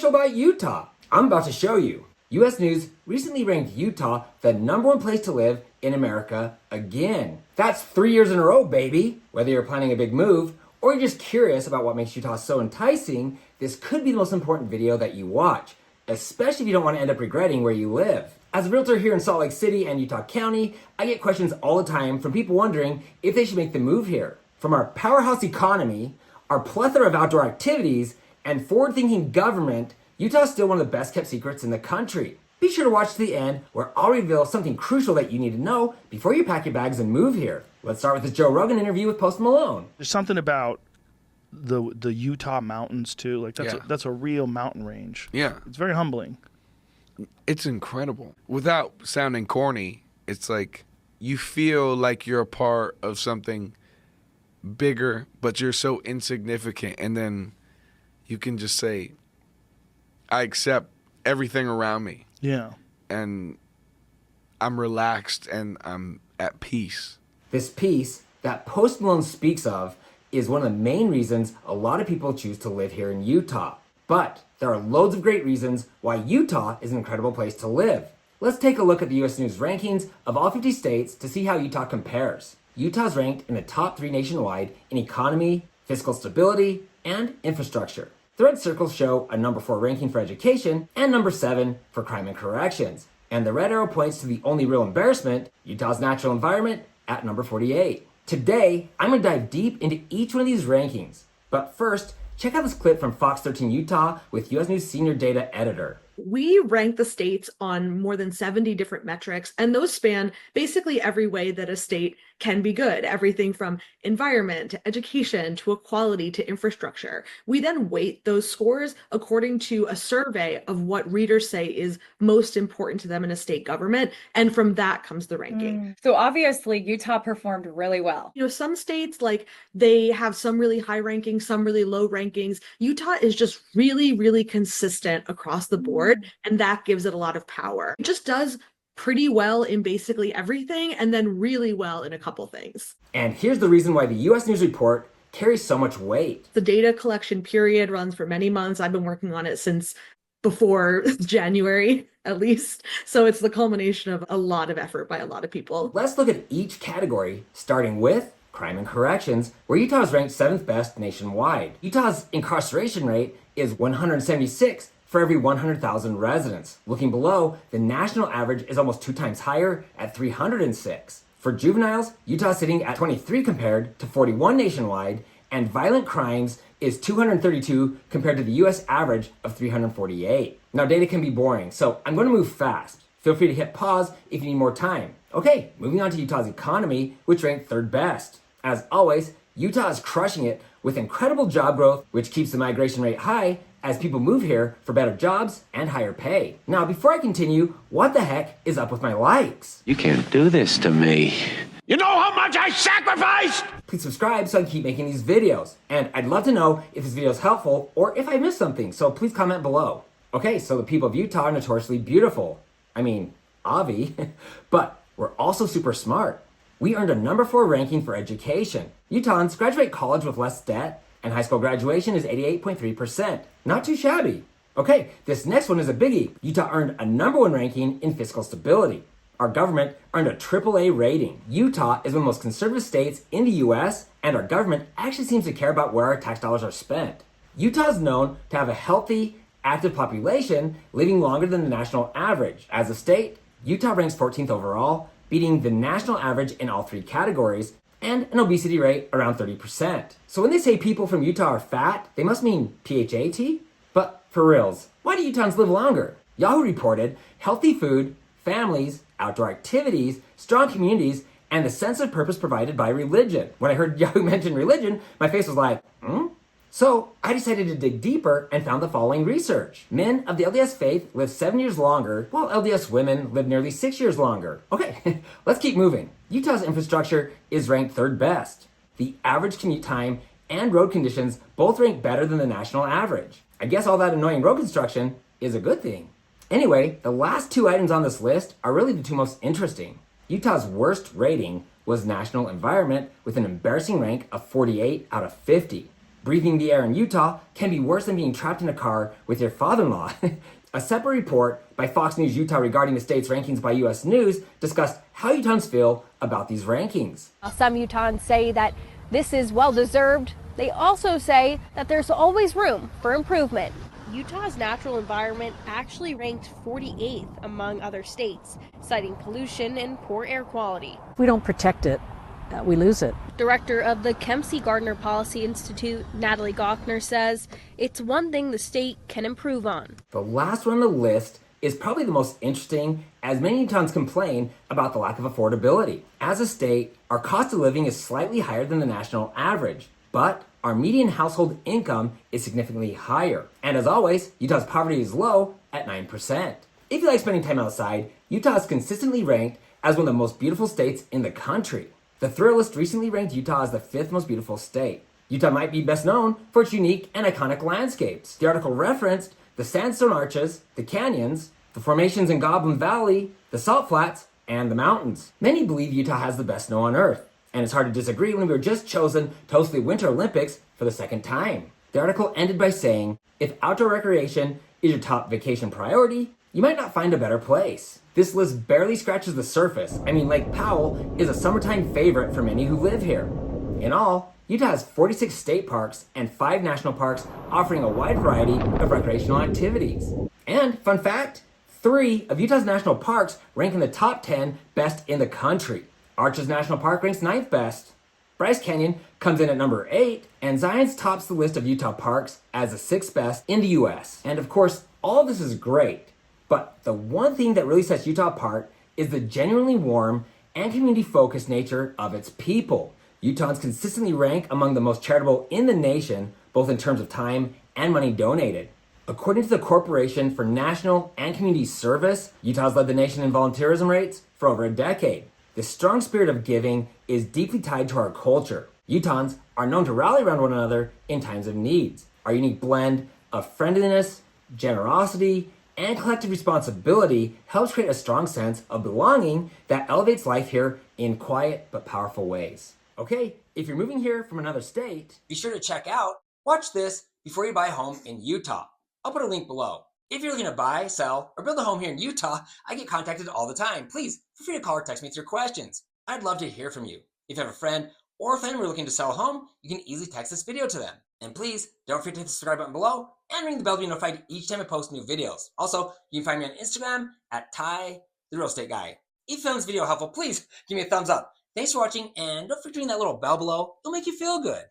special about Utah? I'm about to show you. U.S. News recently ranked Utah the #1 place to live in America again. That's 3 years in a row, baby. Whether you're planning a big move or you're just curious about what makes Utah so enticing, this could be the most important video that you watch, especially if you don't want to end up regretting where you live. As a realtor here in Salt Lake City and Utah County, I get questions all the time from people wondering if they should make the move here. From our powerhouse economy, our plethora of outdoor activities, and forward-thinking government, Utah is still one of the best kept secrets in the country. Be sure to watch to the end where I'll reveal something crucial that you need to know before you pack your bags and move here. Let's start with this Joe Rogan interview with Post Malone. There's something about the Utah mountains too. Like that's a real mountain range. Yeah. It's very humbling. It's incredible. Without sounding corny, it's like you feel like you're a part of something bigger, but you're so insignificant. And then you can just say, I accept everything around me. Yeah. And I'm relaxed and I'm at peace. This peace that Post Malone speaks of is one of the main reasons a lot of people choose to live here in Utah. But there are loads of great reasons why Utah is an incredible place to live. Let's take a look at the U.S. News rankings of all 50 states to see how Utah compares. Utah's ranked in the top 3 nationwide in economy, fiscal stability, and infrastructure. The red circles show a #4 ranking for education and #7 for crime and corrections. And the red arrow points to the only real embarrassment, Utah's natural environment, at number 48. Today, I'm going to dive deep into each one of these rankings. But first, check out this clip from Fox 13 Utah with U.S. News senior data editor. We rank the states on more than 70 different metrics, and those span basically every way that a state can be good, everything from environment to education to equality to infrastructure. We then weight those scores according to a survey of what readers say is most important to them in a state government, and from that comes the ranking. So obviously Utah performed really well. You know, some states, like, they have some really high rankings, some really low rankings. Utah is just really, really consistent across the board, and that gives it a lot of power. It just does pretty well in basically everything, and then really well in a couple things. And here's the reason why the U.S. News report carries so much weight. The data collection period runs for many months. I've been working on it since before January, at least. So it's the culmination of a lot of effort by a lot of people. Let's look at each category, starting with crime and corrections, where Utah is ranked 7th best nationwide. Utah's incarceration rate is 176 for every 100,000 residents. Looking below, the national average is almost 2 times higher at 306. For juveniles, Utah is sitting at 23 compared to 41 nationwide, and violent crimes is 232 compared to the US average of 348. Now, data can be boring, so I'm going to move fast. Feel free to hit pause if you need more time. Okay, moving on to Utah's economy, which ranked 3rd best. As always, Utah is crushing it with incredible job growth, which keeps the migration rate high as people move here for better jobs and higher pay. Now, before I continue, what the heck is up with my likes? You can't do this to me. You know how much I sacrificed? Please subscribe so I can keep making these videos. And I'd love to know if this video is helpful or if I missed something, so please comment below. Okay, so the people of Utah are notoriously beautiful. I mean, Avi, but we're also super smart. We earned a #4 ranking for education. Utahns graduate college with less debt, and high school graduation is 88.3%. Not too shabby. Okay, this next one is a biggie. Utah earned a #1 ranking in fiscal stability. Our government earned a AAA rating. Utah is one of the most conservative states in the US, and our government actually seems to care about where our tax dollars are spent. Utah is known to have a healthy, active population living longer than the national average. As a state, Utah ranks 14th overall, beating the national average in all 3 categories, and an obesity rate around 30%. So when they say people from Utah are fat, they must mean PHAT? But for reals, why do Utahns live longer? Yahoo reported healthy food, families, outdoor activities, strong communities, and the sense of purpose provided by religion. When I heard Yahoo mention religion, my face was like, So I decided to dig deeper and found the following research. Men of the LDS faith live 7 years longer, while LDS women live nearly 6 years longer. Okay, let's keep moving. Utah's infrastructure is ranked 3rd best. The average commute time and road conditions both rank better than the national average. I guess all that annoying road construction is a good thing. Anyway, the last 2 items on this list are really the 2 most interesting. Utah's worst rating was national environment with an embarrassing rank of 48 out of 50. Breathing the air in Utah can be worse than being trapped in a car with your father-in-law. A separate report by Fox News Utah regarding the state's rankings by U.S. News discussed how Utahns feel about these rankings. Some Utahns say that this is well-deserved. They also say that there's always room for improvement. Utah's natural environment actually ranked 48th among other states, citing pollution and poor air quality. If we don't protect it, we lose it. Director of the Kempsey-Gardner Policy Institute, Natalie Gochner, says it's one thing the state can improve on. The last one on the list is probably the most interesting, as many Utahns complain about the lack of affordability. As a state, our cost of living is slightly higher than the national average, but our median household income is significantly higher. And as always, Utah's poverty is low at 9%. If you like spending time outside, Utah is consistently ranked as one of the most beautiful states in the country. The Thrillist recently ranked Utah as the 5th most beautiful state. Utah might be best known for its unique and iconic landscapes. The article referenced the sandstone arches, the canyons, the formations in Goblin Valley, the salt flats, and the mountains. Many believe Utah has the best snow on earth, and it's hard to disagree when we were just chosen to host the Winter Olympics for the second time. The article ended by saying, if outdoor recreation is your top vacation priority, you might not find a better place. This list barely scratches the surface. I mean, Lake Powell is a summertime favorite for many who live here. In all, Utah has 46 state parks and 5 national parks offering a wide variety of recreational activities. And, fun fact, 3 of Utah's national parks rank in the top 10 best in the country. Arches National Park ranks 9th best. Bryce Canyon comes in at number 8, and Zion's tops the list of Utah parks as the 6th best in the US. And of course, all this is great. But the one thing that really sets Utah apart is the genuinely warm and community-focused nature of its people. Utahns consistently rank among the most charitable in the nation, both in terms of time and money donated. According to the Corporation for National and Community Service, Utah's led the nation in volunteerism rates for over a decade. This strong spirit of giving is deeply tied to our culture. Utahns are known to rally around one another in times of needs. Our unique blend of friendliness, generosity, and collective responsibility helps create a strong sense of belonging that elevates life here in quiet but powerful ways. Okay, if you're moving here from another state, be sure to check out Watch This Before You Buy a Home in Utah. I'll put a link below. If you're looking to buy, sell, or build a home here in Utah, I get contacted all the time. Please feel free to call or text me with your questions. I'd love to hear from you. If you have a friend or family looking to sell a home, you can easily text this video to them. And please don't forget to hit the subscribe button below and ring the bell to be notified each time I post new videos. Also, you can find me on Instagram at Ty, the Real Estate Guy. If you found this video helpful, please give me a thumbs up. Thanks for watching, and don't forget to ring that little bell below. It'll make you feel good.